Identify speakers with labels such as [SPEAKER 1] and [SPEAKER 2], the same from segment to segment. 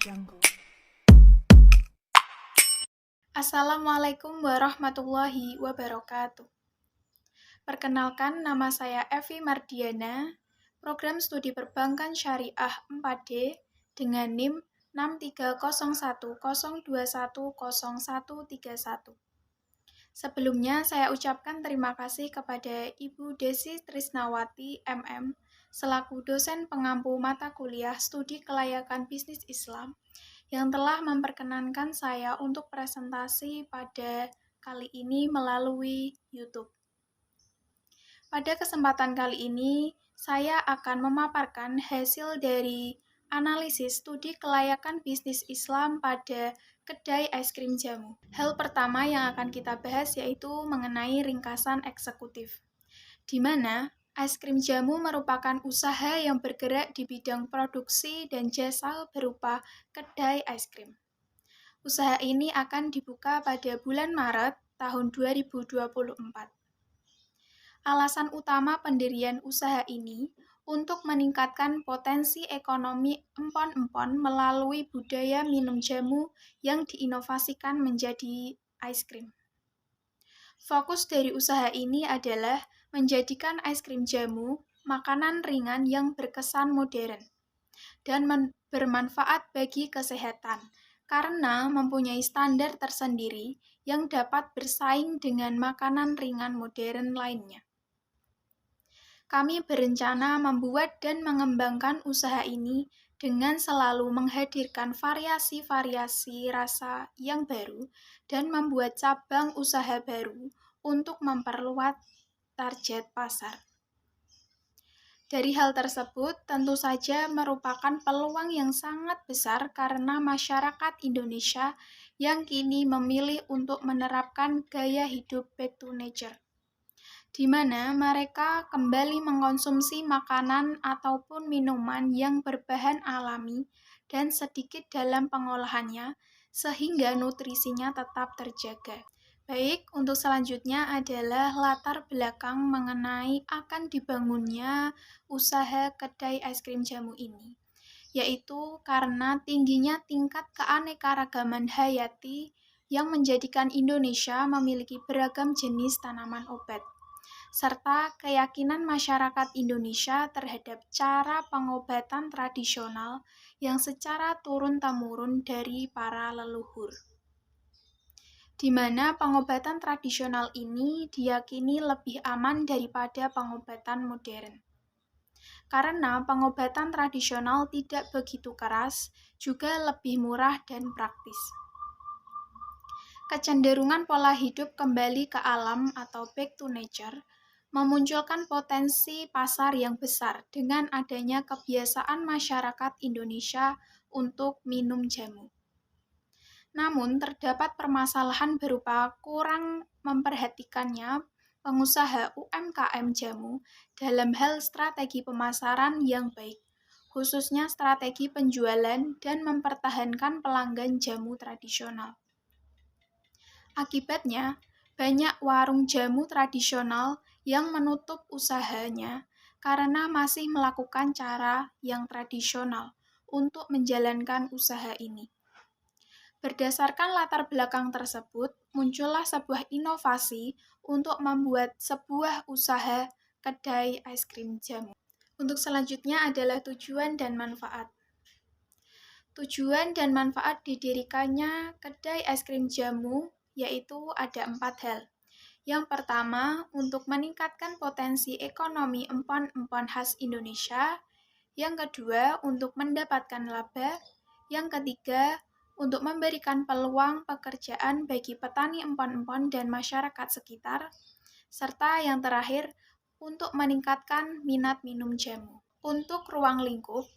[SPEAKER 1] Jungle.
[SPEAKER 2] Assalamualaikum warahmatullahi wabarakatuh. Perkenalkan, nama saya Evi Mardiana, program studi perbankan syariah 4D dengan NIM 630102100131. Sebelumnya, saya ucapkan terima kasih kepada Ibu Desi Trisnawati, MM, selaku dosen pengampu mata kuliah Studi Kelayakan Bisnis Islam, yang telah memperkenankan saya untuk presentasi pada kali ini melalui YouTube. Pada kesempatan kali ini, saya akan memaparkan hasil dari analisis studi kelayakan bisnis Islam pada kedai es krim jamu. Hal pertama yang akan kita bahas yaitu mengenai ringkasan eksekutif, di mana es krim jamu merupakan usaha yang bergerak di bidang produksi dan jasa berupa kedai es krim. Usaha ini akan dibuka pada bulan Maret tahun 2024. Alasan utama pendirian usaha ini untuk meningkatkan potensi ekonomi empon-empon melalui budaya minum jamu yang diinovasikan menjadi es krim. Fokus dari usaha ini adalah menjadikan es krim jamu makanan ringan yang berkesan modern dan bermanfaat bagi kesehatan karena mempunyai standar tersendiri yang dapat bersaing dengan makanan ringan modern lainnya. Kami berencana membuat dan mengembangkan usaha ini dengan selalu menghadirkan variasi-variasi rasa yang baru dan membuat cabang usaha baru untuk memperluas target pasar. Dari hal tersebut, tentu saja merupakan peluang yang sangat besar karena masyarakat Indonesia yang kini memilih untuk menerapkan gaya hidup back to nature, di mana mereka kembali mengkonsumsi makanan ataupun minuman yang berbahan alami dan sedikit dalam pengolahannya, sehingga nutrisinya tetap terjaga. Baik, untuk selanjutnya adalah latar belakang mengenai akan dibangunnya usaha kedai es krim jamu ini, yaitu karena tingginya tingkat keanekaragaman hayati yang menjadikan Indonesia memiliki beragam jenis tanaman obat, serta keyakinan masyarakat Indonesia terhadap cara pengobatan tradisional yang secara turun-temurun dari para leluhur, di mana pengobatan tradisional ini diyakini lebih aman daripada pengobatan modern. Karena pengobatan tradisional tidak begitu keras, juga lebih murah dan praktis. Kecenderungan pola hidup kembali ke alam atau back to nature memunculkan potensi pasar yang besar dengan adanya kebiasaan masyarakat Indonesia untuk minum jamu. Namun, terdapat permasalahan berupa kurang memperhatikannya pengusaha UMKM jamu dalam hal strategi pemasaran yang baik, khususnya strategi penjualan dan mempertahankan pelanggan jamu tradisional. Akibatnya, banyak warung jamu tradisional yang menutup usahanya karena masih melakukan cara yang tradisional untuk menjalankan usaha ini. Berdasarkan latar belakang tersebut, muncullah sebuah inovasi untuk membuat sebuah usaha kedai es krim jamu. Untuk selanjutnya adalah tujuan dan manfaat. Tujuan dan manfaat didirikannya kedai es krim jamu yaitu ada 4 hal. Yang pertama, untuk meningkatkan potensi ekonomi empon-empon khas Indonesia. Yang kedua, untuk mendapatkan laba. Yang ketiga, untuk memberikan peluang pekerjaan bagi petani empon-empon dan masyarakat sekitar, serta yang terakhir, untuk meningkatkan minat minum jamu. Untuk ruang lingkup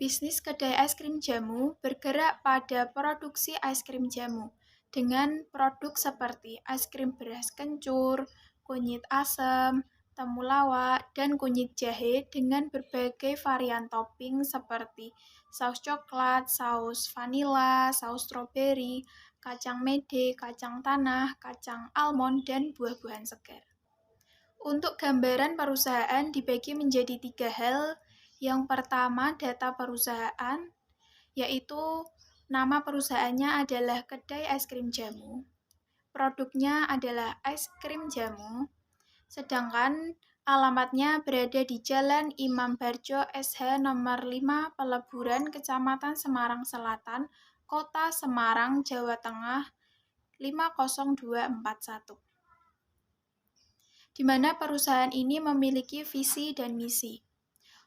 [SPEAKER 2] bisnis kedai es krim jamu bergerak pada produksi es krim jamu, dengan produk seperti es krim beras kencur, kunyit asam, temulawak, dan kunyit jahe dengan berbagai varian topping seperti saus coklat, saus vanila, saus stroberi, kacang mede, kacang tanah, kacang almond, dan buah-buahan segar. Untuk gambaran perusahaan dibagi menjadi 3 hal. Yang pertama, data perusahaan. yaitu nama perusahaannya adalah Kedai Es Krim Jamu. Produknya adalah es krim jamu, sedangkan alamatnya berada di Jalan Imam Barjo SH nomor 5 Peleburan, Kecamatan Semarang Selatan, Kota Semarang, Jawa Tengah 50241. Di mana perusahaan ini memiliki visi dan misi.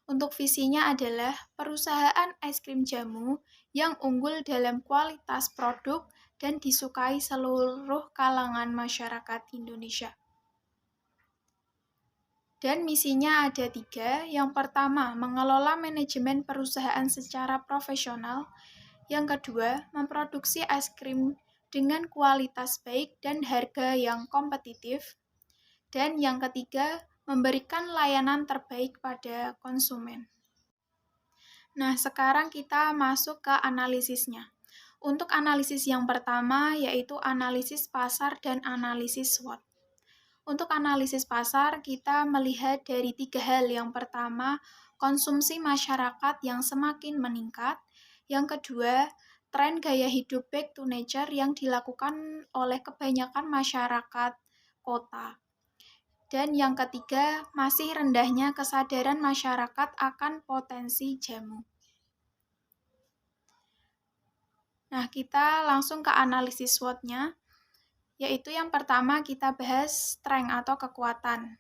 [SPEAKER 2] Untuk visinya adalah perusahaan es krim jamu yang unggul dalam kualitas produk dan disukai seluruh kalangan masyarakat Indonesia. Dan misinya ada 3. Yang pertama, mengelola manajemen perusahaan secara profesional. Yang kedua, memproduksi es krim dengan kualitas baik dan harga yang kompetitif. Dan yang ketiga, memberikan layanan terbaik pada konsumen. Nah, sekarang kita masuk ke analisisnya. Untuk analisis yang pertama, yaitu analisis pasar dan analisis SWOT. Untuk analisis pasar, kita melihat dari 3 hal. Yang pertama, konsumsi masyarakat yang semakin meningkat. Yang kedua, tren gaya hidup back to nature yang dilakukan oleh kebanyakan masyarakat kota. Dan yang ketiga, masih rendahnya kesadaran masyarakat akan potensi jamu. Nah, kita langsung ke analisis SWOT-nya, yaitu yang pertama kita bahas strength atau kekuatan,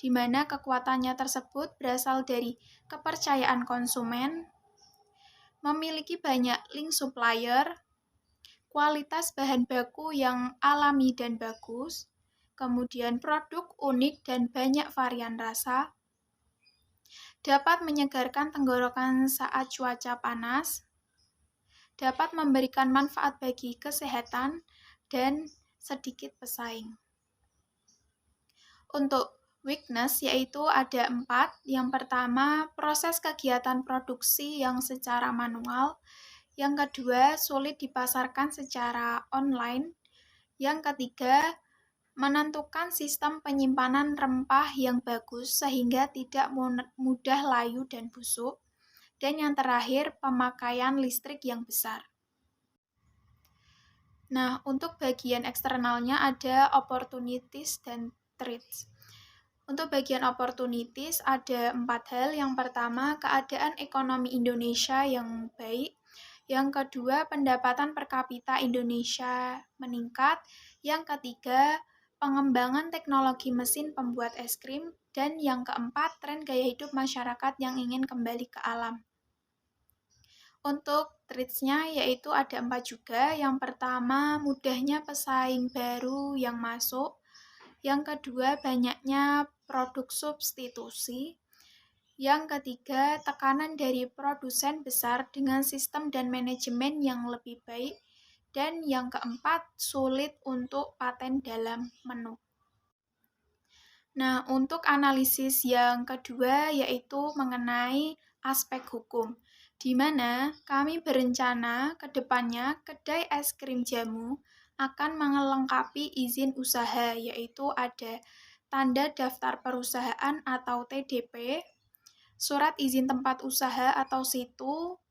[SPEAKER 2] di mana kekuatannya tersebut berasal dari kepercayaan konsumen, memiliki banyak link supplier, kualitas bahan baku yang alami dan bagus, kemudian produk unik dan banyak varian rasa, dapat menyegarkan tenggorokan saat cuaca panas, dapat memberikan manfaat bagi kesehatan, dan sedikit pesaing. Untuk weakness yaitu ada 4. Yang pertama, proses kegiatan produksi yang secara manual. Yang kedua, sulit dipasarkan secara online. Yang ketiga, menentukan sistem penyimpanan rempah yang bagus sehingga tidak mudah layu dan busuk. Dan yang terakhir, pemakaian listrik yang besar. Nah, untuk bagian eksternalnya ada opportunities dan threats. Untuk bagian opportunities ada 4 hal. Yang pertama, keadaan ekonomi Indonesia yang baik. Yang kedua, pendapatan per kapita Indonesia meningkat. Yang ketiga, pengembangan teknologi mesin pembuat es krim. Dan yang keempat, tren gaya hidup masyarakat yang ingin kembali ke alam. Untuk threats-nya yaitu ada 4 juga. Yang pertama, mudahnya pesaing baru yang masuk. Yang kedua, banyaknya produk substitusi. Yang ketiga, tekanan dari produsen besar dengan sistem dan manajemen yang lebih baik. Dan yang keempat, sulit untuk paten dalam menu. Nah, untuk analisis yang kedua yaitu mengenai aspek hukum, di mana kami berencana ke depannya kedai es krim jamu akan melengkapi izin usaha, yaitu ada tanda daftar perusahaan atau TDP, surat izin tempat usaha atau situ,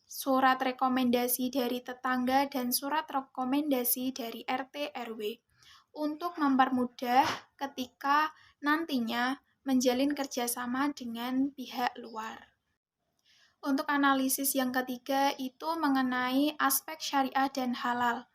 [SPEAKER 2] surat rekomendasi dari tetangga, dan surat rekomendasi dari RT RW untuk mempermudah ketika nantinya menjalin kerjasama dengan pihak luar. Untuk analisis yang ketiga itu mengenai aspek syariah dan halal,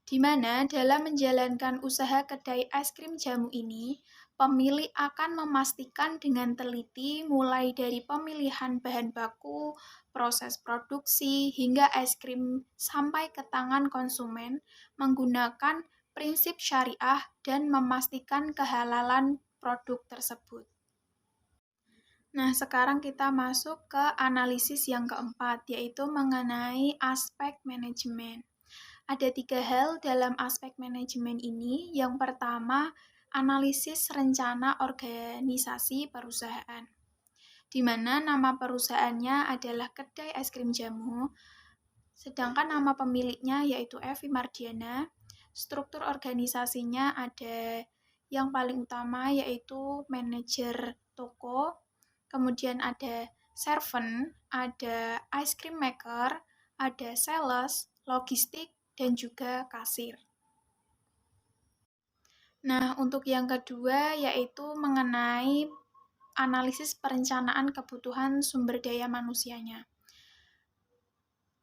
[SPEAKER 2] di mana dalam menjalankan usaha kedai es krim jamu ini, pemilik akan memastikan dengan teliti mulai dari pemilihan bahan baku, proses produksi, hingga es krim sampai ke tangan konsumen menggunakan prinsip syariah dan memastikan kehalalan produk tersebut. Nah, sekarang kita masuk ke analisis yang keempat, yaitu mengenai aspek manajemen. Ada 3 hal dalam aspek manajemen ini. Yang pertama, analisis rencana organisasi perusahaan, di mana nama perusahaannya adalah Kedai Es Krim Jamu, sedangkan nama pemiliknya yaitu Evi Mardiana. Struktur organisasinya ada yang paling utama yaitu manajer toko, kemudian ada servant, ada ice cream maker, ada sales, logistik, dan juga kasir. Nah, untuk yang kedua yaitu mengenai analisis perencanaan kebutuhan sumber daya manusianya.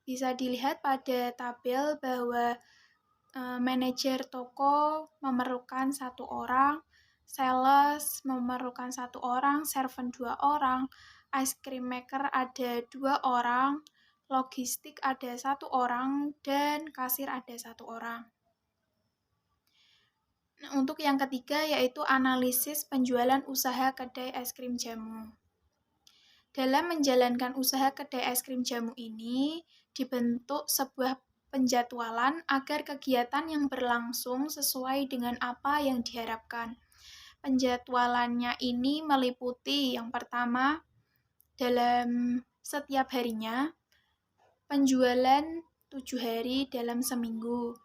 [SPEAKER 2] Bisa dilihat pada tabel bahwa manajer toko memerlukan 1 orang, sales memerlukan 1 orang, servant 2 orang, ice cream maker ada 2 orang, logistik ada 1 orang, dan kasir ada 1 orang. Nah, untuk yang ketiga yaitu analisis penjualan usaha kedai es krim jamu. Dalam menjalankan usaha kedai es krim jamu ini, dibentuk sebuah penjadwalan agar kegiatan yang berlangsung sesuai dengan apa yang diharapkan. Penjadwalannya ini meliputi yang pertama, dalam setiap harinya, penjualan 7 hari dalam seminggu,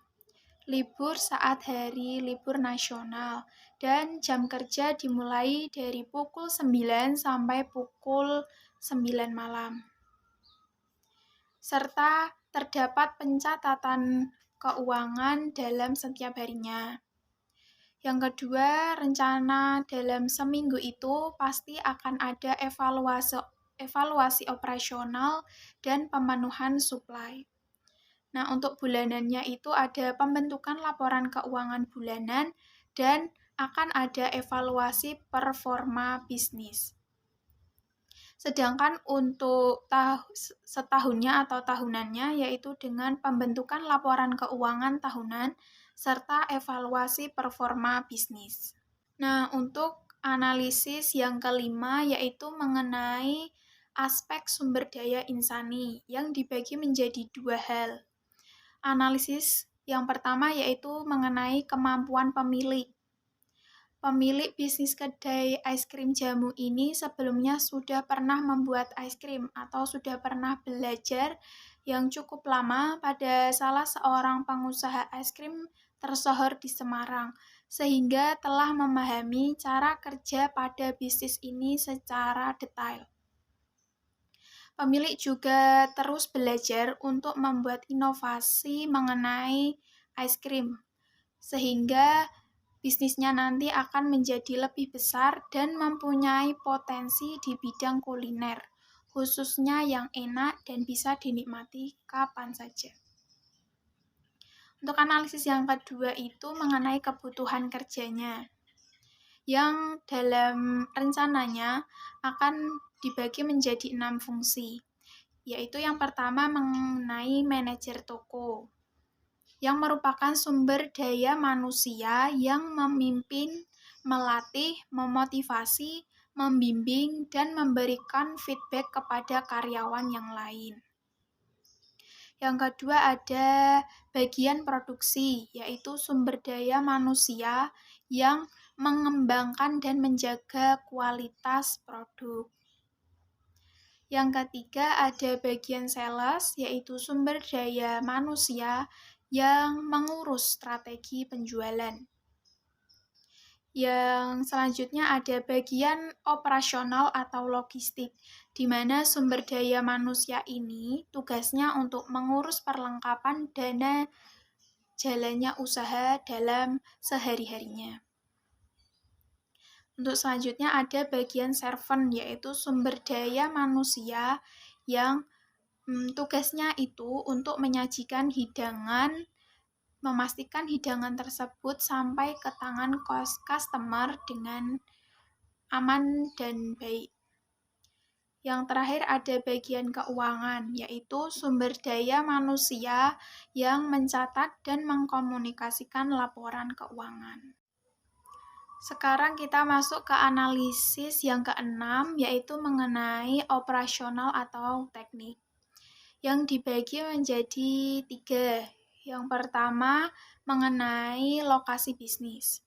[SPEAKER 2] libur saat hari libur nasional, dan jam kerja dimulai dari pukul 9 sampai pukul 9 malam. Serta terdapat pencatatan keuangan dalam setiap harinya. Yang kedua, rencana dalam seminggu itu pasti akan ada evaluasi operasional dan pemenuhan suplai. Nah, untuk bulanannya itu ada pembentukan laporan keuangan bulanan dan akan ada evaluasi performa bisnis. Sedangkan untuk setahunnya atau tahunannya yaitu dengan pembentukan laporan keuangan tahunan serta evaluasi performa bisnis. Nah, untuk analisis yang kelima yaitu mengenai aspek sumber daya insani yang dibagi menjadi 2 hal. Analisis yang pertama yaitu mengenai kemampuan pemilik. Pemilik bisnis kedai es krim jamu ini sebelumnya sudah pernah membuat es krim atau sudah pernah belajar yang cukup lama pada salah seorang pengusaha es krim tersohor di Semarang, sehingga telah memahami cara kerja pada bisnis ini secara detail. Pemilik juga terus belajar untuk membuat inovasi mengenai es krim, sehingga bisnisnya nanti akan menjadi lebih besar dan mempunyai potensi di bidang kuliner, khususnya yang enak dan bisa dinikmati kapan saja. Untuk analisis yang kedua itu mengenai kebutuhan kerjanya, yang dalam rencananya akan dibagi menjadi 6 fungsi, yaitu yang pertama mengenai manajer toko, yang merupakan sumber daya manusia yang memimpin, melatih, memotivasi, membimbing, dan memberikan feedback kepada karyawan yang lain. Yang kedua ada bagian produksi, yaitu sumber daya manusia yang mengembangkan dan menjaga kualitas produk. Yang ketiga ada bagian sales, yaitu sumber daya manusia yang mengurus strategi penjualan. Yang selanjutnya ada bagian operasional atau logistik, di mana sumber daya manusia ini tugasnya untuk mengurus perlengkapan dana jalannya usaha dalam sehari-harinya. Untuk selanjutnya ada bagian servant, yaitu sumber daya manusia yang tugasnya itu untuk menyajikan hidangan, memastikan hidangan tersebut sampai ke tangan customer dengan aman dan baik. Yang terakhir ada bagian keuangan, yaitu sumber daya manusia yang mencatat dan mengkomunikasikan laporan keuangan. Sekarang kita masuk ke analisis yang keenam, yaitu mengenai operasional atau teknik, yang dibagi menjadi 3. Yang pertama, mengenai lokasi bisnis.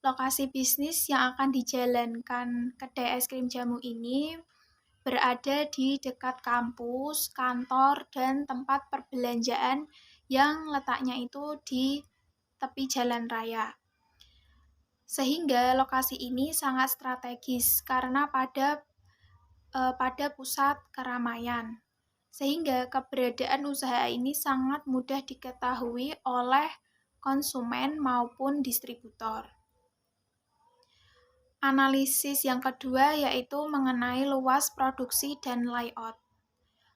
[SPEAKER 2] Lokasi bisnis yang akan dijalankan kedai es krim jamu ini berada di dekat kampus, kantor, dan tempat perbelanjaan yang letaknya itu di tepi jalan raya. Sehingga lokasi ini sangat strategis karena pada pada pusat keramaian. Sehingga keberadaan usaha ini sangat mudah diketahui oleh konsumen maupun distributor. Analisis yang kedua yaitu mengenai luas produksi dan layout.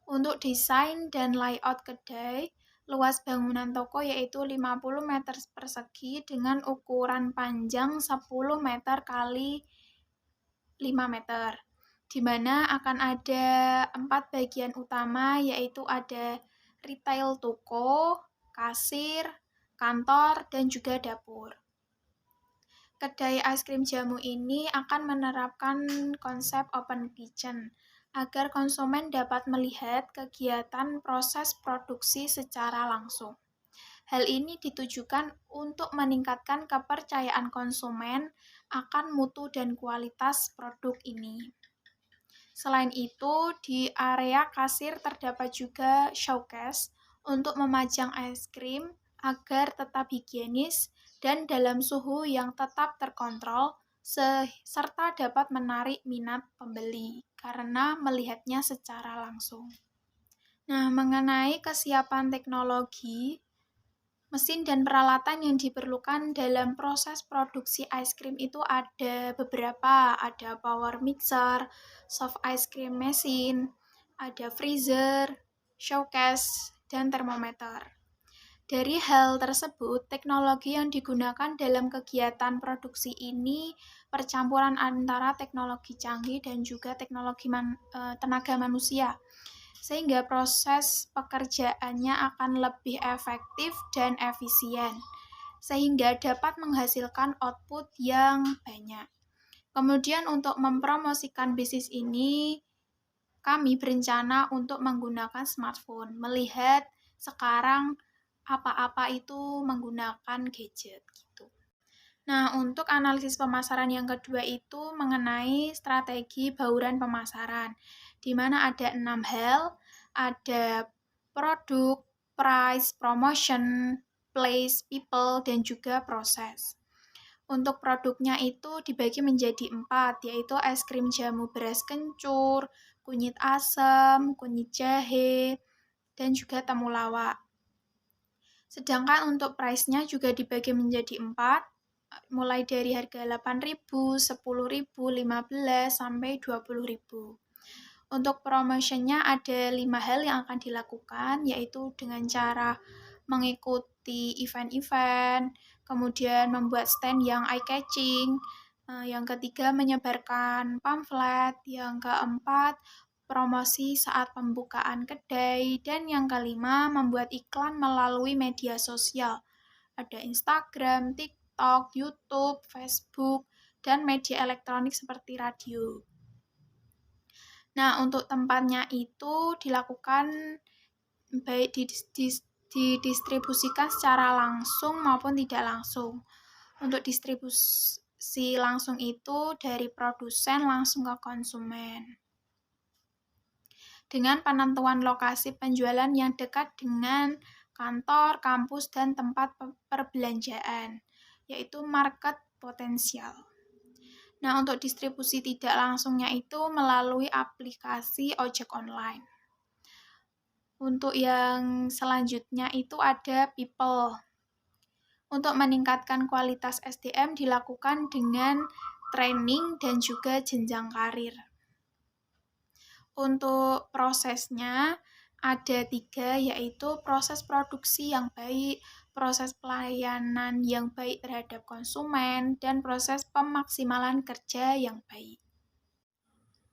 [SPEAKER 2] Untuk desain dan layout kedai, luas bangunan toko yaitu 50 meter persegi dengan ukuran panjang 10 meter kali 5 meter, di mana akan ada 4 bagian utama yaitu ada retail toko, kasir, kantor, dan juga dapur. Kedai es krim jamu ini akan menerapkan konsep open kitchen agar konsumen dapat melihat kegiatan proses produksi secara langsung. Hal ini ditujukan untuk meningkatkan kepercayaan konsumen akan mutu dan kualitas produk ini. Selain itu, di area kasir terdapat juga showcase untuk memajang es krim agar tetap higienis dan dalam suhu yang tetap terkontrol, serta dapat menarik minat pembeli karena melihatnya secara langsung. Nah, mengenai kesiapan teknologi, mesin dan peralatan yang diperlukan dalam proses produksi ice cream itu ada beberapa, ada power mixer, soft ice cream machine, ada freezer, showcase, dan termometer. Dari hal tersebut, teknologi yang digunakan dalam kegiatan produksi ini percampuran antara teknologi canggih dan juga teknologi tenaga manusia, sehingga proses pekerjaannya akan lebih efektif dan efisien, sehingga dapat menghasilkan output yang banyak. Kemudian untuk mempromosikan bisnis ini, kami berencana untuk menggunakan smartphone, melihat sekarang apa-apa itu menggunakan gadget gitu. Nah, untuk analisis pemasaran yang kedua itu mengenai strategi bauran pemasaran, di mana ada 6 hal, ada produk, price, promotion, place, people, dan juga proses. Untuk produknya itu dibagi menjadi 4, yaitu es krim jamu beras kencur, kunyit asam, kunyit jahe, dan juga temulawak. Sedangkan untuk price-nya juga dibagi menjadi 4, mulai dari harga 8.000, 10.000, 15, sampai 20.000. Untuk promotionnya ada 5 hal yang akan dilakukan, yaitu dengan cara mengikuti event-event, kemudian membuat stand yang eye-catching, yang ketiga menyebarkan pamflet, yang keempat promosi saat pembukaan kedai, dan yang kelima membuat iklan melalui media sosial. Ada Instagram, TikTok, YouTube, Facebook, dan media elektronik seperti radio. Nah, untuk tempatnya itu dilakukan baik didistribusikan secara langsung maupun tidak langsung. Untuk distribusi langsung itu dari produsen langsung ke konsumen, dengan penentuan lokasi penjualan yang dekat dengan kantor, kampus, dan tempat perbelanjaan, yaitu market potensial. Nah, untuk distribusi tidak langsungnya itu melalui aplikasi ojek online. Untuk yang selanjutnya itu ada people. Untuk meningkatkan kualitas SDM dilakukan dengan training dan juga jenjang karir. Untuk prosesnya ada 3, yaitu proses produksi yang baik, proses pelayanan yang baik terhadap konsumen, dan proses pemaksimalan kerja yang baik.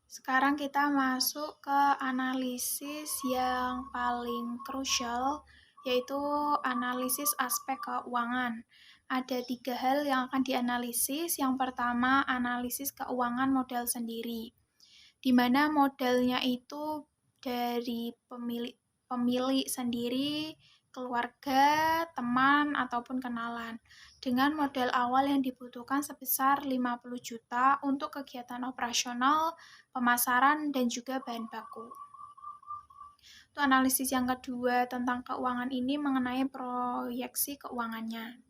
[SPEAKER 2] Sekarang kita masuk ke analisis yang paling krusial, yaitu analisis aspek keuangan. Ada 3 hal yang akan dianalisis. Yang pertama, analisis keuangan modal sendiri, di mana modalnya itu dari pemilik sendiri, keluarga, teman, ataupun kenalan, dengan modal awal yang dibutuhkan sebesar 50 juta untuk kegiatan operasional, pemasaran, dan juga bahan baku. Untuk analisis yang kedua tentang keuangan ini mengenai proyeksi keuangannya.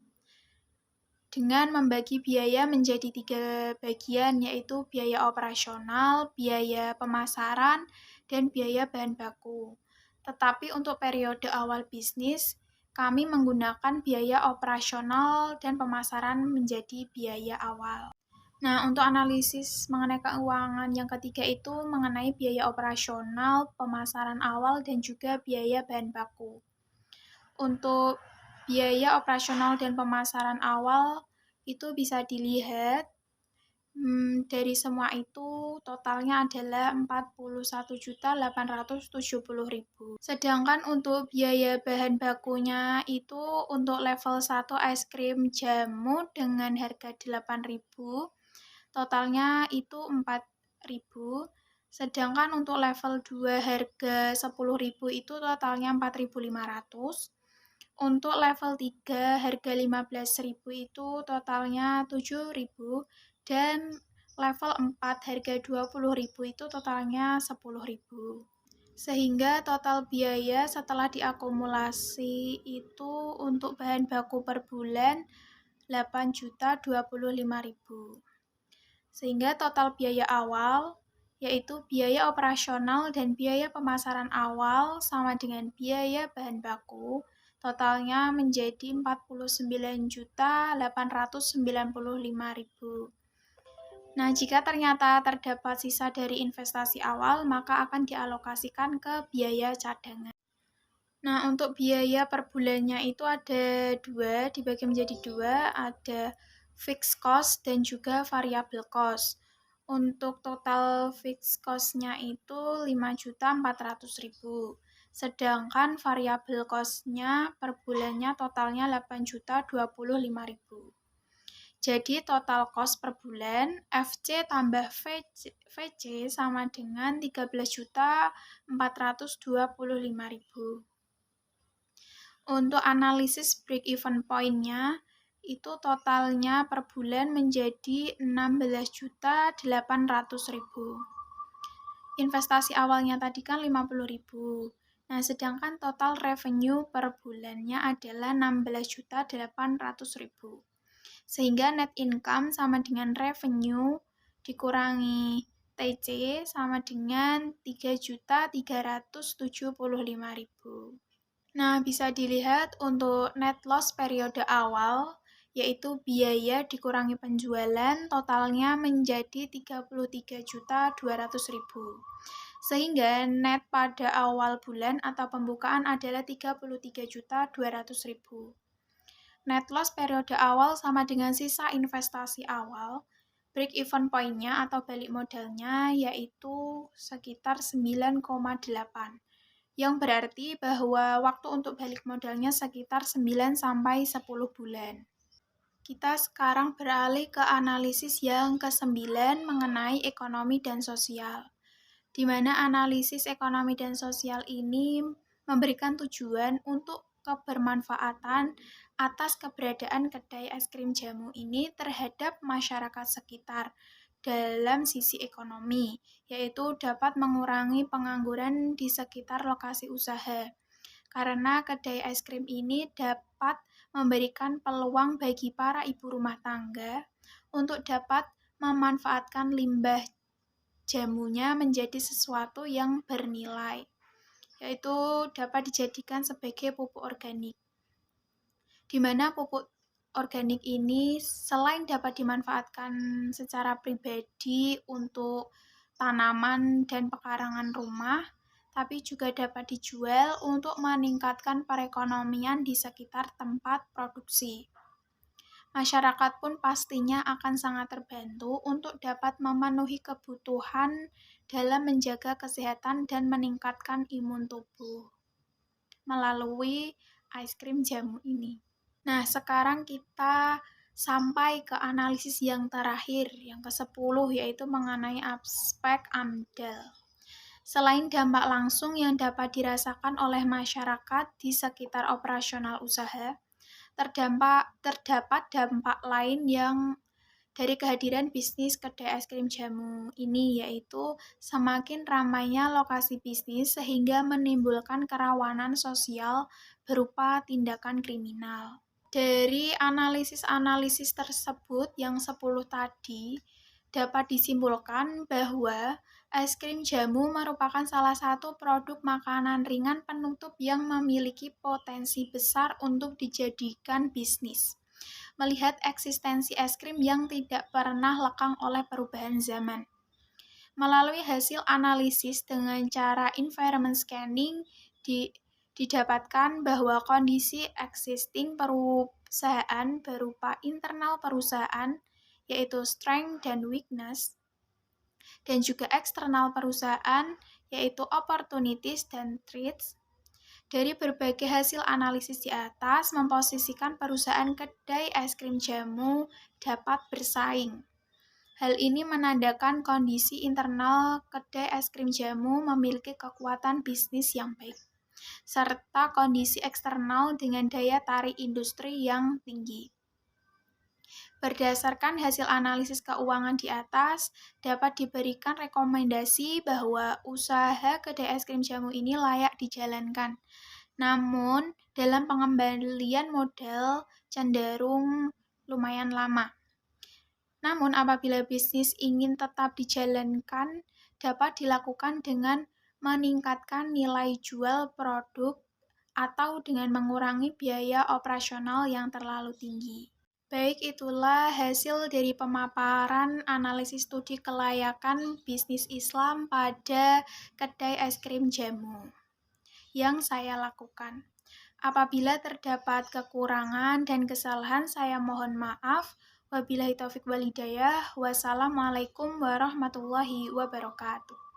[SPEAKER 2] dengan membagi biaya menjadi 3 bagian, yaitu biaya operasional, biaya pemasaran, dan biaya bahan baku. Tetapi untuk periode awal bisnis, kami menggunakan biaya operasional dan pemasaran menjadi biaya awal. Nah, untuk analisis mengenai keuangan yang ketiga itu mengenai biaya operasional, pemasaran awal, dan juga biaya bahan baku. Untuk biaya operasional dan pemasaran awal itu bisa dilihat dari semua itu totalnya adalah 41.870.000. Sedangkan untuk biaya bahan bakunya itu untuk level 1 es krim jamu dengan harga 8.000, totalnya itu 4.000. Sedangkan untuk level 2 harga 10.000 itu totalnya 4.500. Untuk level 3 harga 15.000 itu totalnya 7.000 dan level 4 harga 20.000 itu totalnya 10.000. Sehingga total biaya setelah diakumulasi itu untuk bahan baku per bulan 8.025.000. Sehingga total biaya awal yaitu biaya operasional dan biaya pemasaran awal sama dengan biaya bahan baku, totalnya menjadi 49.895.000. Nah, jika ternyata terdapat sisa dari investasi awal, maka akan dialokasikan ke biaya cadangan. Nah, untuk biaya per bulannya itu ada dua, dibagi menjadi dua, ada fixed cost dan juga variable cost. Untuk total fixed cost-nya itu 5.400.000. Sedangkan variable cost-nya per bulannya totalnya 8.025.000. Jadi total cost per bulan FC tambah VC sama dengan 13.425.000. Untuk analisis break-even point-nya, itu totalnya per bulan menjadi 16.800.000. Investasi awalnya tadi kan 50.000. Nah, sedangkan total revenue per bulannya adalah 16.800.000. Sehingga net income sama dengan revenue dikurangi TC sama dengan 3.375.000. Nah, bisa dilihat untuk net loss periode awal, yaitu biaya dikurangi penjualan, totalnya menjadi 33.200.000. Sehingga net pada awal bulan atau pembukaan adalah 33.200.000. Net loss periode awal sama dengan sisa investasi awal, break-even point-nya atau balik modalnya yaitu sekitar 9,8. Yang berarti bahwa waktu untuk balik modalnya sekitar 9-10 bulan. Kita sekarang beralih ke analisis yang ke-9 mengenai ekonomi dan sosial, di mana analisis ekonomi dan sosial ini memberikan tujuan untuk kebermanfaatan atas keberadaan kedai es krim jamu ini terhadap masyarakat sekitar dalam sisi ekonomi, yaitu dapat mengurangi pengangguran di sekitar lokasi usaha. Karena kedai es krim ini dapat memberikan peluang bagi para ibu rumah tangga untuk dapat memanfaatkan limbah jamunya menjadi sesuatu yang bernilai, yaitu dapat dijadikan sebagai pupuk organik. Di mana pupuk organik ini selain dapat dimanfaatkan secara pribadi untuk tanaman dan pekarangan rumah, tapi juga dapat dijual untuk meningkatkan perekonomian di sekitar tempat produksi. Masyarakat pun pastinya akan sangat terbantu untuk dapat memenuhi kebutuhan dalam menjaga kesehatan dan meningkatkan imun tubuh melalui es krim jamu ini. Nah, sekarang kita sampai ke analisis yang terakhir, yang ke-10, yaitu mengenai aspek AMDAL. Selain dampak langsung yang dapat dirasakan oleh masyarakat di sekitar operasional usaha, terdapat dampak lain yang dari kehadiran bisnis kedai es krim jamu ini, yaitu semakin ramainya lokasi bisnis sehingga menimbulkan kerawanan sosial berupa tindakan kriminal. Dari analisis-analisis tersebut yang 10 tadi, dapat disimpulkan bahwa es krim jamu merupakan salah satu produk makanan ringan penutup yang memiliki potensi besar untuk dijadikan bisnis. Melihat eksistensi es krim yang tidak pernah lekang oleh perubahan zaman. Melalui hasil analisis dengan cara environment scanning, didapatkan bahwa kondisi existing perusahaan berupa internal perusahaan, yaitu strength dan weakness, dan juga eksternal perusahaan, yaitu opportunities dan threats. Dari berbagai hasil analisis di atas, memposisikan perusahaan kedai es krim jamu dapat bersaing. Hal ini menandakan kondisi internal kedai es krim jamu memiliki kekuatan bisnis yang baik, serta kondisi eksternal dengan daya tarik industri yang tinggi. Berdasarkan hasil analisis keuangan di atas, dapat diberikan rekomendasi bahwa usaha kedai es krim jamu ini layak dijalankan. Namun, dalam pengembalian modal cenderung lumayan lama. Namun, apabila bisnis ingin tetap dijalankan, dapat dilakukan dengan meningkatkan nilai jual produk atau dengan mengurangi biaya operasional yang terlalu tinggi. Baik, itulah hasil dari pemaparan analisis studi kelayakan bisnis Islam pada kedai es krim jamu yang saya lakukan. Apabila terdapat kekurangan dan kesalahan, saya mohon maaf. Wabillahi taufik wal hidayah. Wassalamualaikum warahmatullahi wabarakatuh.